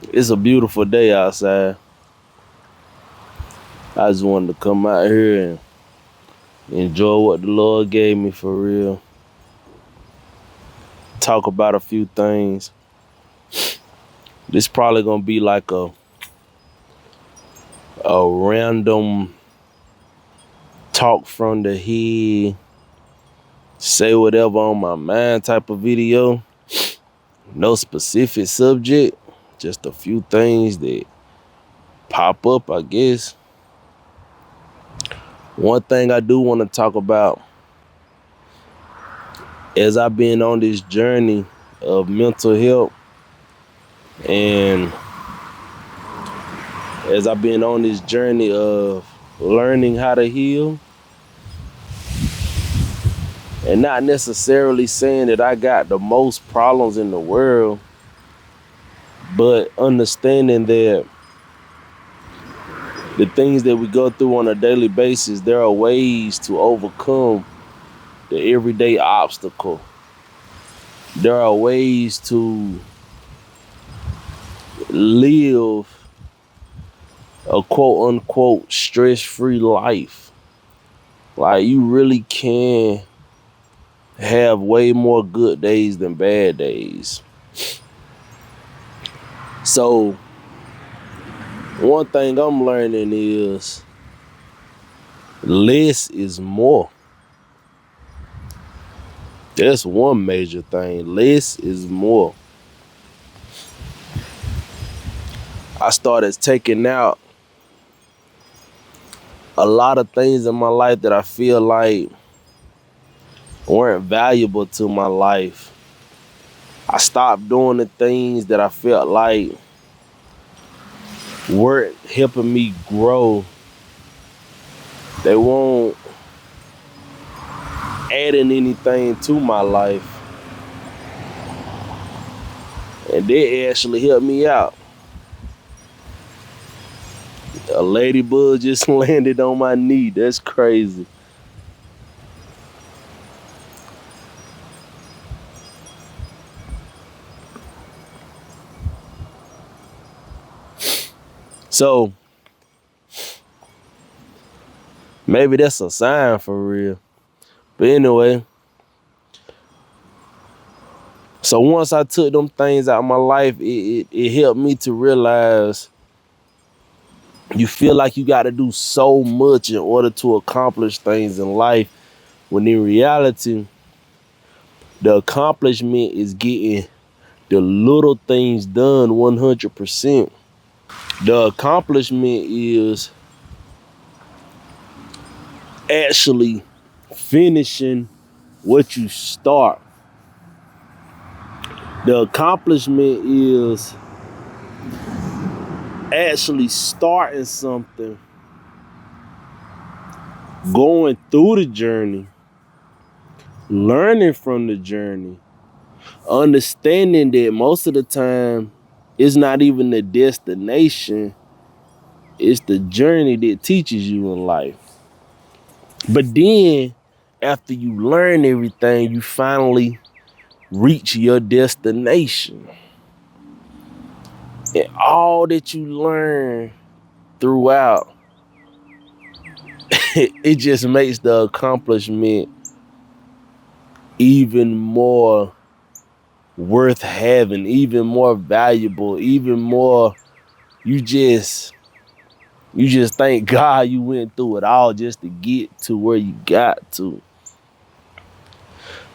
It's a beautiful day outside. I just wanted to come out here and enjoy what the Lord gave me for real. Talk about a few things. This probably gonna be like a random talk from the head, say whatever on my mind type of video. No specific subject, just a few things that pop up, I guess. One thing I do want to talk about, as I've been on this journey of mental health, and as I've been on this journey of learning how to heal, and not necessarily saying that I got the most problems in the world, but understanding that the things that we go through on a daily basis, there are ways to overcome the everyday obstacle. There are ways to live a quote unquote stress-free life. Like, you really can have way more good days than bad days. So one thing I'm learning is less is more. That's one major thing. Less is more. I started taking out a lot of things in my life that I feel like weren't valuable to my life. I stopped doing the things that I felt like weren't helping me grow. They won't adding anything to my life. And they actually helped me out. A ladybug just landed on my knee. That's crazy. So maybe that's a sign for real. But anyway, so once I took them things out of my life, it helped me to realize you feel like you got to do so much in order to accomplish things in life, when in reality, the accomplishment is getting the little things done 100%. The accomplishment is actually finishing what you start. The accomplishment is actually starting something, going through the journey, learning from the journey, understanding that most of the time it's not even the destination, it's the journey that teaches you in life. But then after you learn everything, you finally reach your destination. And all that you learn throughout, it just makes the accomplishment even more worth having, even more valuable, even more, you just thank God you went through it all just to get to where you got to.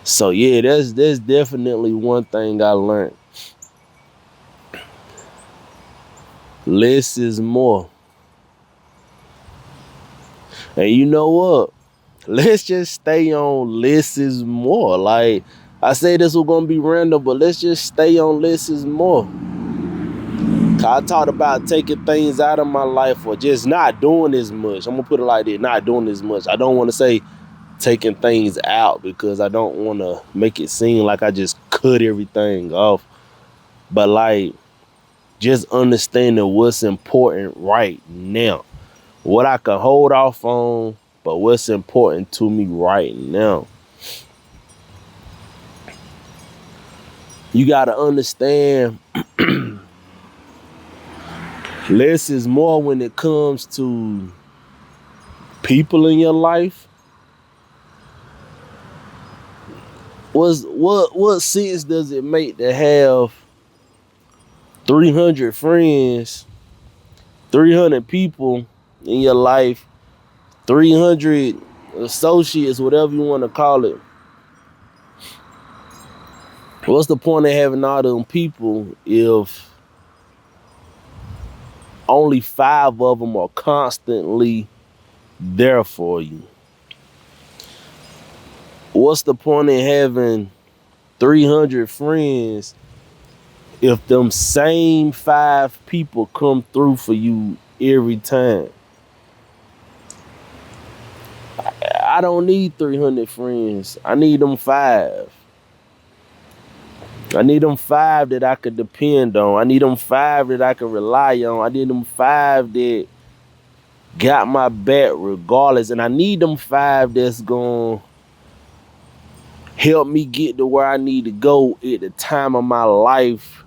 So yeah, that's definitely one thing I learned. Less is more. And you know what? Let's just stay on less is more. Like, I say this was gonna be random, but let's just stay on less is more. I talked about taking things out of my life or just not doing as much. I'm gonna put it like that, not doing as much. I don't want to say taking things out because I don't want to make it seem like I just cut everything off. But like, just understanding what's important right now. What I can hold off on, but what's important to me right now. You got to understand Less is more when it comes to people in your life. What sense does it make to have 300 friends, 300 people in your life, 300 associates, whatever you want to call it? What's the point of having all them people if only 5 of them are constantly there for you? What's the point in having 300 friends if them same 5 people come through for you every time? I don't need 300 friends. I need them 5. I need them 5 that I could depend on. I need them 5 that I could rely on. I need them 5 that got my back regardless. And I need them 5 that's gonna help me get to where I need to go at the time of my life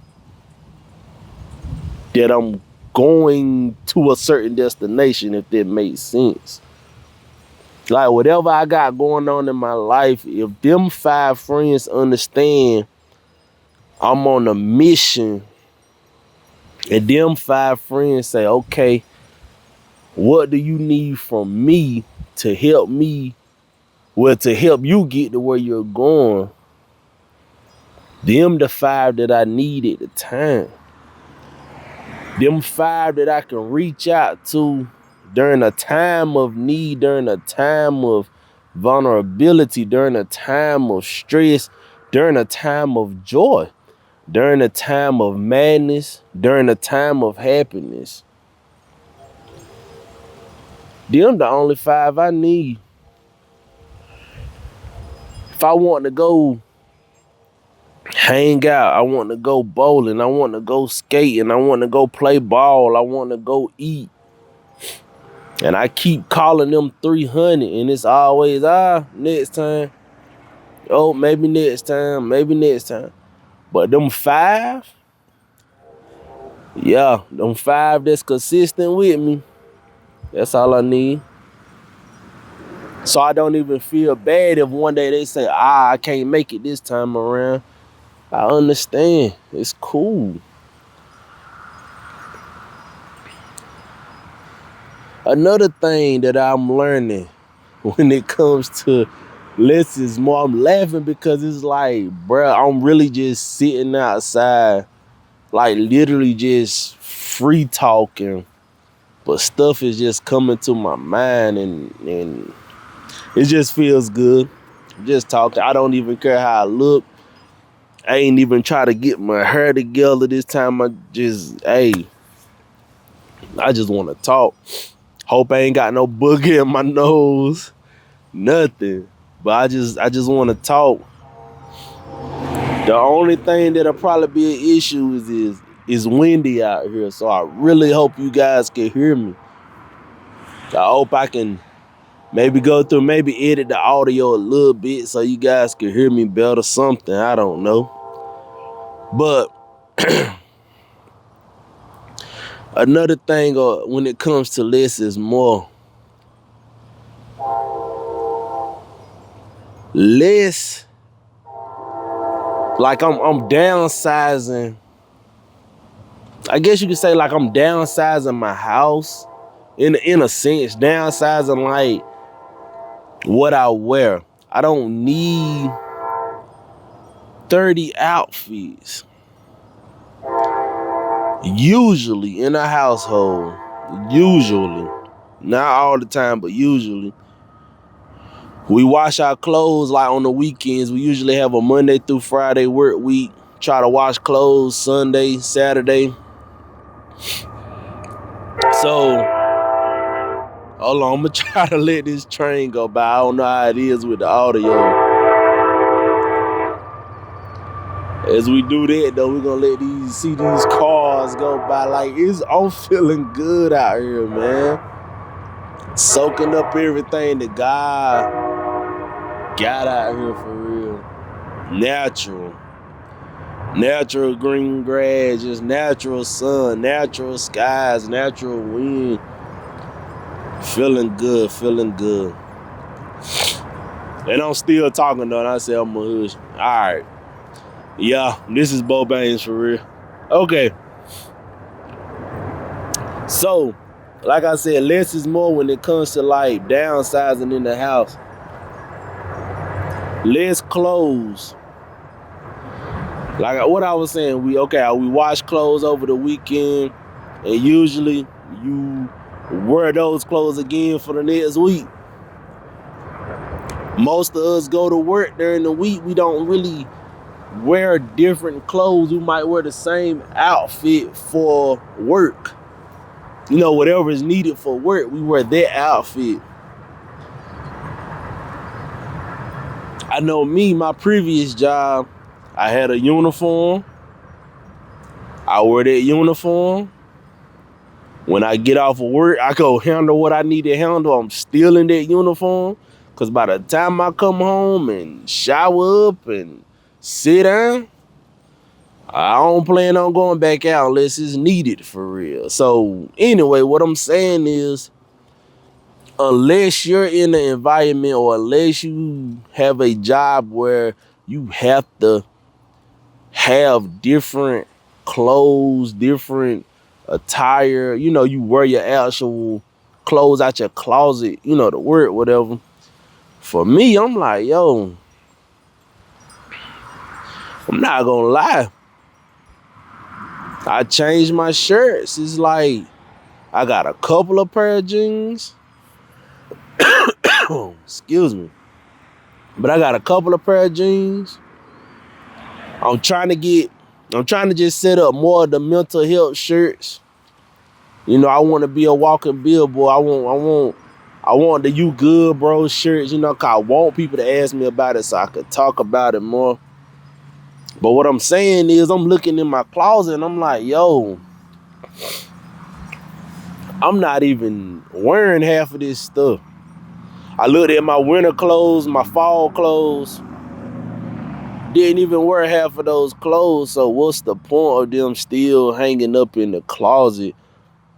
that I'm going to a certain destination, if that makes sense. Like, whatever I got going on in my life, if them 5 friends understand I'm on a mission, and them 5 friends say, okay, what do you need from me to help me, well, to help you get to where you're going? Them the 5 that I need at the time. Them 5 that I can reach out to during a time of need, during a time of vulnerability, during a time of stress, during a time of joy, during a time of madness, during a time of happiness. Them the only 5 I need. If I want to go hang out, I want to go bowling, I want to go skating, I want to go play ball, I want to go eat, and I keep calling them 300, and it's always, next time. Oh, maybe next time, maybe next time. But them 5, yeah, them 5 that's consistent with me, that's all I need. So I don't even feel bad if one day they say, I can't make it this time around. I understand. It's cool. Another thing that I'm learning when it comes to less is more, I'm laughing because it's like, bruh, I'm really just sitting outside, like literally just free talking, but stuff is just coming to my mind, and it just feels good. Just talking. I don't even care how I look. I ain't even try to get my hair together this time. I just want to talk. Hope I ain't got no booger in my nose. Nothing. But I just want to talk. The only thing that'll probably be an issue is windy out here. So I really hope you guys can hear me. I hope I can maybe go through, maybe edit the audio a little bit so you guys can hear me better, something. I don't know. But another thing when it comes to less is more. Less, like I'm downsizing. I guess you could say like I'm downsizing my house in a sense, downsizing like what I wear. I don't need 30 outfits. Usually in a household, usually, not all the time, but usually, we wash our clothes like on the weekends. We usually have a Monday through Friday work week. Try to wash clothes Sunday, Saturday. So, hold on, I'm gonna try to let this train go by. I don't know how it is with the audio. As we do that though, we're gonna let these cars go by. Like, I'm feeling good out here, man. Soaking up everything that God got out here for real. Natural. Natural green grass, just natural sun, natural skies, natural wind. Feeling good, feeling good. And I'm still talking though, and I say I'm a hush. Alright. Yeah, this is Bo Baines for real. Okay. So, like I said, less is more when it comes to like downsizing in the house. Less clothes. Like what I was saying, we wash clothes over the weekend, and usually you wear those clothes again for the next week. Most of us go to work during the week. We don't really wear different clothes. We might wear the same outfit for work. You know, whatever is needed for work, we wear that outfit. I know me, my previous job, I had a uniform. I wear that uniform. When I get off of work, I go handle what I need to handle. I'm still in that uniform. Because by the time I come home and shower up and sit down, I don't plan on going back out unless it's needed for real. So anyway, what I'm saying is, unless you're in an environment or unless you have a job where you have to have different clothes, different attire, you know, you wear your actual clothes out your closet, you know, to work, whatever. For me, I'm like, yo, I'm not gonna lie. I changed my shirts. It's like I got a couple of pair of jeans. Excuse me. But I got a couple of pair of jeans. I'm trying to just set up more of the mental health shirts. You know, I want to be a walking billboard. I want the "You Good, Bro" shirts, you know, cause I want people to ask me about it so I could talk about it more. But what I'm saying is, I'm looking in my closet and I'm like, yo, I'm not even wearing half of this stuff. I looked at my winter clothes, my fall clothes. Didn't even wear half of those clothes. So what's the point of them still hanging up in the closet?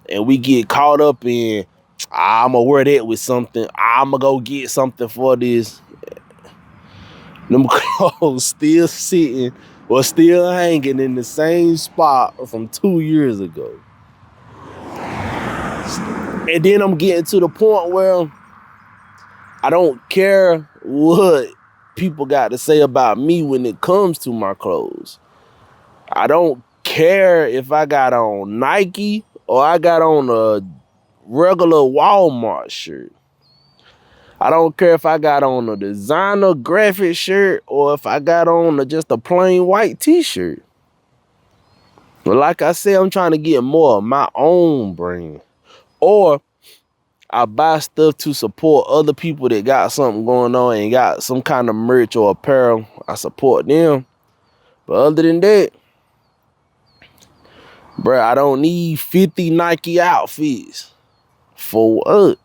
And we get caught up in, I'm going to wear that with something. I'm going to go get something for this. Them clothes still sitting or still hanging in the same spot from 2 years ago. And then I'm getting to the point where I don't care what people got to say about me when it comes to my clothes. I don't care if I got on Nike or I got on a regular Walmart shirt. I don't care if I got on a designer graphic shirt or if I got on just a plain white t-shirt. But like I said, I'm trying to get more of my own brand. Or I buy stuff to support other people that got something going on and got some kind of merch or apparel. I support them. But other than that, bruh, I don't need 50 Nike outfits. For what?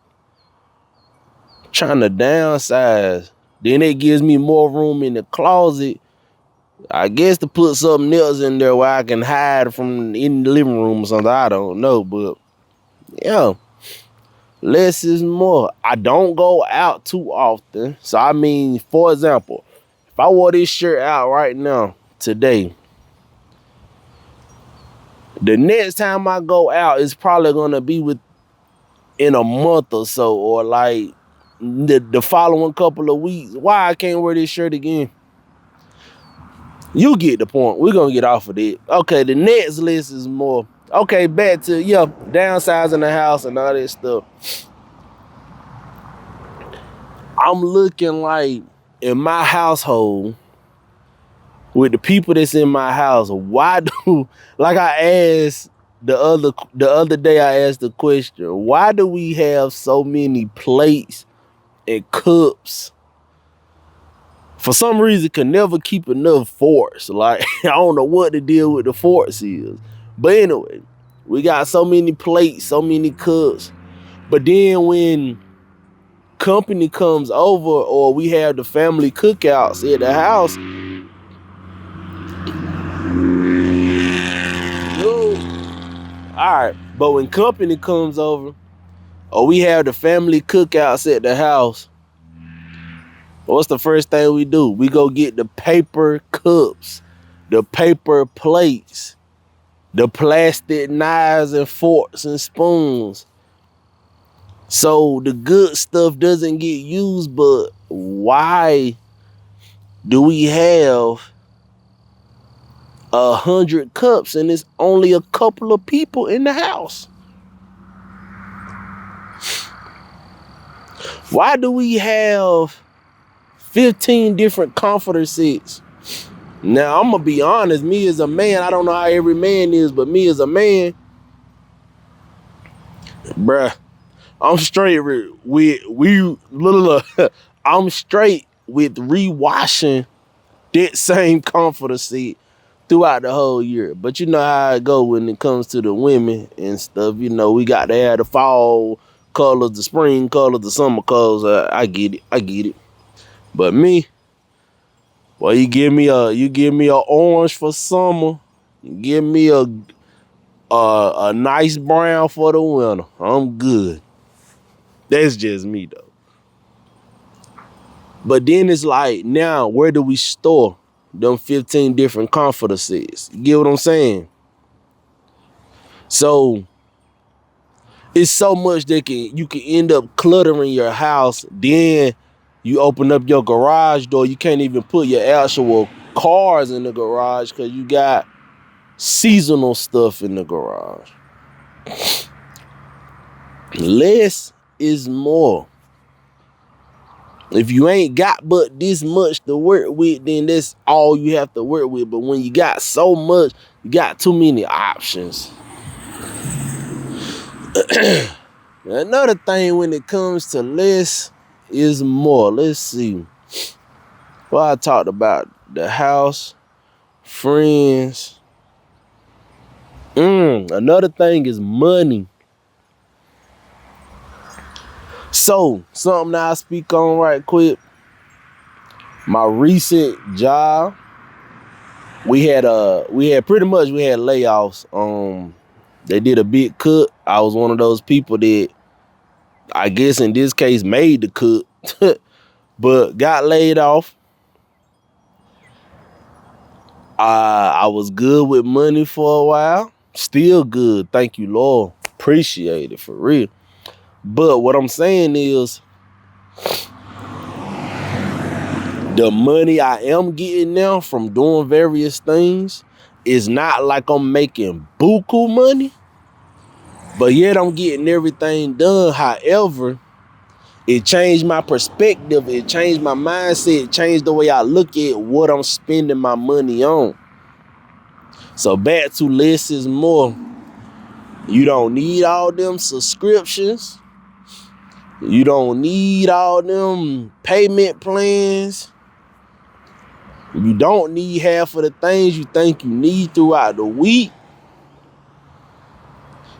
Trying to downsize. Then it gives me more room in the closet, I guess, to put something else in there where I can hide from in the living room or something. I don't know, but yeah. Less is more. I don't go out too often. So, I mean, for example, if I wore this shirt out right now, today, the next time I go out is probably going to be in a month or so, or like the following couple of weeks. Why I can't wear this shirt again? You get the point. We're going to get off of it. Okay, the next list is more. Okay, back to, downsizing the house and all that stuff. I'm looking like in my household with the people that's in my house, like I asked the other day, I asked the question, why do we have so many plates and cups? For some reason, can never keep enough forks. Like, I don't know what the deal with the forks is. But anyway, we got so many plates, so many cups. But then when company comes over or we have the family cookouts at the house, right, but when company comes over, or we have the family cookouts at the house, what's the first thing we do? We go get the paper cups, the paper plates, the plastic knives and forks and spoons. So the good stuff doesn't get used, but why do we have 100 cups and it's only a couple of people in the house? Why do we have 15 different comforter sets? Now, I'm going to be honest, me as a man, I don't know how every man is, but me as a man, bruh, I'm straight I'm straight with rewashing that same comforter seat throughout the whole year. But you know how it go when it comes to the women and stuff. You know, we got to have the fall colors, the spring colors, the summer colors. I get it. But me, well, you give me a orange for summer, give me a nice brown for the winter. I'm good. That's just me though. But then it's like, now where do we store them 15 different comforter sets? You get what I'm saying? So it's so much that you can end up cluttering your house. Then you open up your garage door, you can't even put your actual cars in the garage because you got seasonal stuff in the garage. Less is more. If you ain't got but this much to work with, then that's all you have to work with. But when you got so much, you got too many options. Another thing when it comes to less is more. Let's see. Well, I talked about the house, friends. Another thing is money. So, something that I speak on right quick. My recent job, we had layoffs. They did a big cut. I was one of those people that, I guess in this case, made the cut, but got laid off. I was good with money for a while. Still good. Thank you, Lord. Appreciate it for real. But what I'm saying is, the money I am getting now from doing various things is not like I'm making buku money, but yet I'm getting everything done. However, it changed my perspective. It changed my mindset. It changed the way I look at what I'm spending my money on. So back to less is more. You don't need all them subscriptions. You don't need all them payment plans. You don't need half of the things you think you need throughout the week.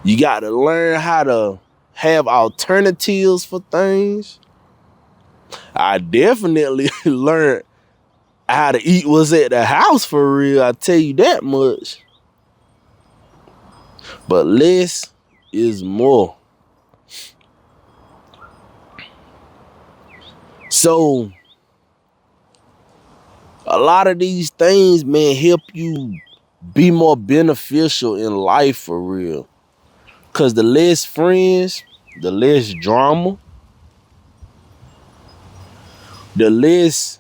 You got to learn how to have alternatives for things. I definitely learned how to eat what's at the house for real. I tell you that much. But less is more. So a lot of these things, man, help you be more beneficial in life for real. Cause the less friends, the less drama, the less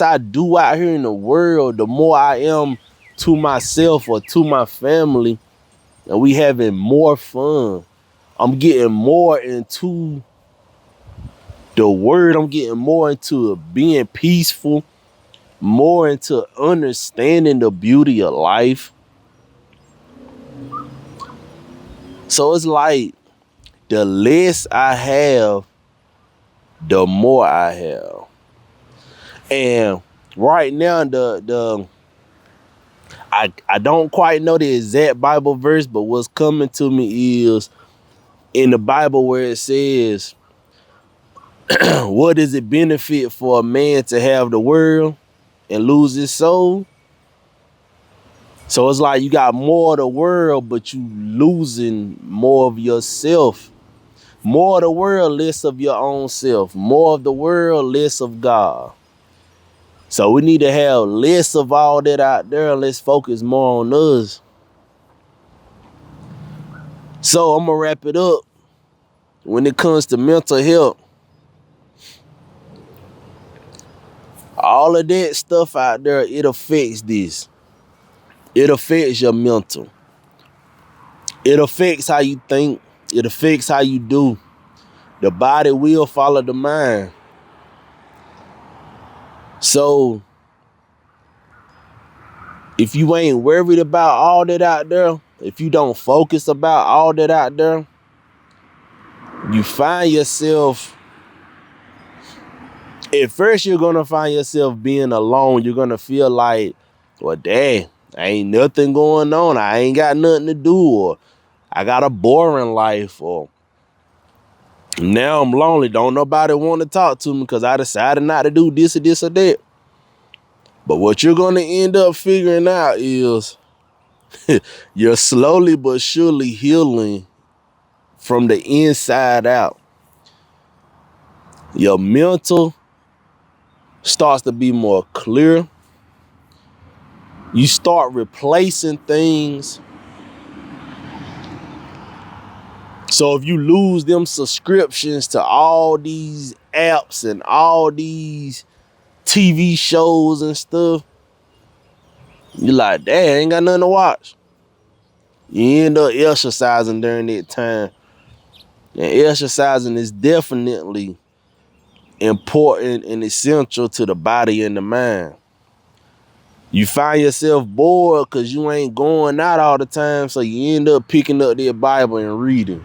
I do out here in the world, the more I am to myself or to my family, and we having more fun. I'm getting more into the word. I'm getting more into being peaceful, more into understanding the beauty of life. So it's like the less I have, the more I have. And right now, I don't quite know the exact Bible verse, but what's coming to me is in the Bible where it says, what does it benefit for a man to have the world and lose his soul? So it's like you got more of the world, but you losing more of yourself. More of the world, less of your own self. More of the world, less of God. So we need to have less of all that out there and let's focus more on us. So I'm going to wrap it up. When it comes to mental health, all of that stuff out there, it affects this. It affects your mental. It affects how you think. It affects how you do. The body will follow the mind. So if you ain't worried about all that out there, if you don't focus about all that out there, you find yourself, at first you're going to find yourself being alone. You're going to feel like, well, dang, ain't nothing going on. I ain't got nothing to do, or I got a boring life, or now I'm lonely. Don't nobody want to talk to me because I decided not to do this or this or that. But what you're going to end up figuring out is you're slowly but surely healing from the inside out. Your mental starts to be more clear. You start replacing things. So if you lose them subscriptions to all these apps and all these TV shows and stuff, you're like, dang, I ain't got nothing to watch. You end up exercising during that time. And exercising is definitely important and essential to the body and the mind. You find yourself bored because you ain't going out all the time, so you end up picking up that Bible and reading.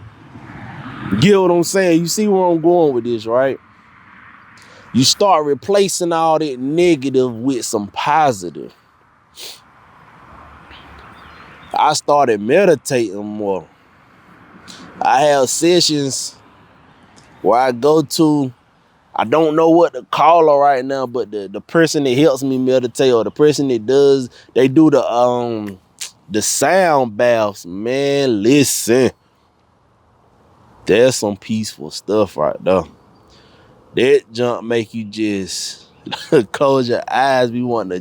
Get what I'm saying? You see where I'm going with this, right? You start replacing all that negative with some positive. I started meditating more. I have sessions where I go to, I don't know what to call her right now, but the person that helps me meditate, or the person that does, they do the sound baths. Man, listen. There's some peaceful stuff right there. That jump make you just close your eyes. We want to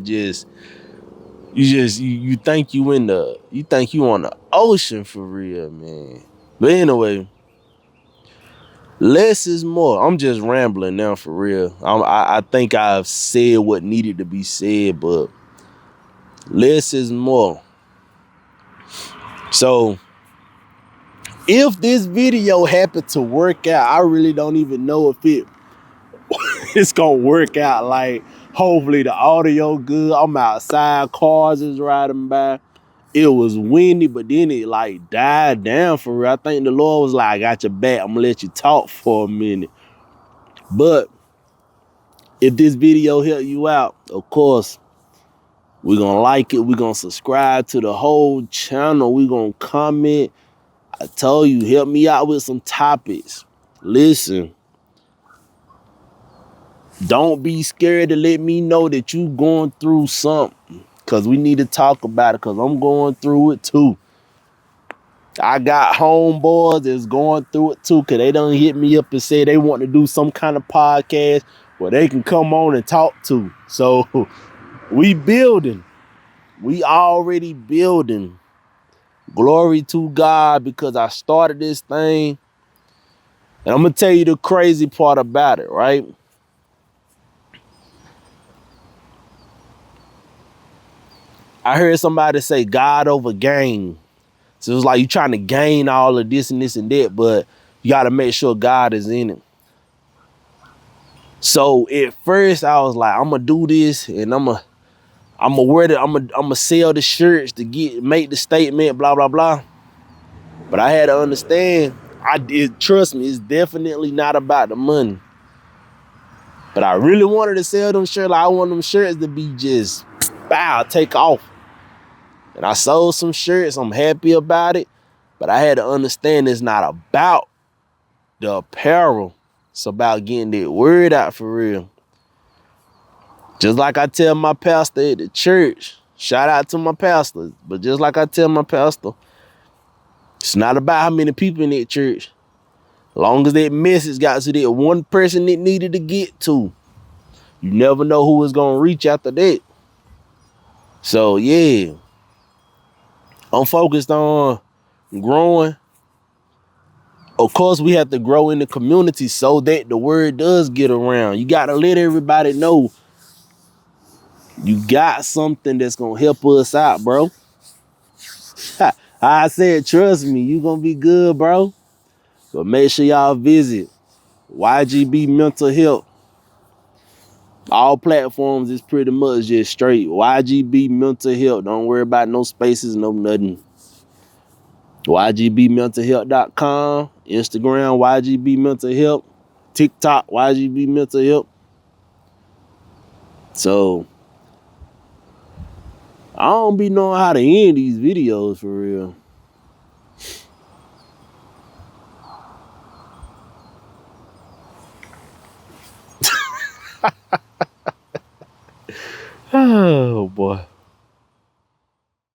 you think you on the ocean for real, man. But anyway, less is more. I'm just rambling now for real. I think I've said what needed to be said, but less is more. So if this video happened to work out, I really don't even know if it's gonna work out. Like, hopefully the audio good. I'm outside, cars is riding by. It was windy, but then it like died down for real. I think the Lord was like, I got your back. I'm gonna let you talk for a minute. But if this video helped you out, of course, we're gonna like it. We're gonna subscribe to the whole channel. We're gonna comment. I told you, help me out with some topics. Listen, don't be scared to let me know that you going through something, because we need to talk about it, because I'm going through it too. I got homeboys that's going through it too, because they done hit me up and say they want to do some kind of podcast where they can come on and talk to. So we building. We already building. Glory to God, because I started this thing. And I'm going to tell you the crazy part about it, right? I heard somebody say God over gain. So it's like you trying to gain all of this and this and that, but you got to make sure God is in it. So at first I was like, I'm going to do this and I'm going to sell the shirts to make the statement, blah, blah, blah. But I had to understand, trust me, it's definitely not about the money. But I really wanted to sell them shirts. Like, I want them shirts to be just, bow, take off. And I sold some shirts. I'm happy about it. But I had to understand it's not about the apparel. It's about getting that word out for real. Just like I tell my pastor at the church, Shout out to my pastor. But just like I tell my pastor, it's not about how many people in that church. Long as that message got to that one person it needed to get to, you never know who is going to reach after that. So, yeah, I'm focused on growing. Of course, we have to grow in the community so that the word does get around. You got to let everybody know you got something that's going to help us out, bro. I said, trust me, you going to be good, bro. But make sure y'all visit YGB Mental Health. All platforms is pretty much just straight YGB Mental Health. Don't worry about no spaces, no nothing. YGBmentalhealth.com, Instagram YGB Mental Health, TikTok YGB Mental Health. So I don't be knowing how to end these videos for real. Oh boy.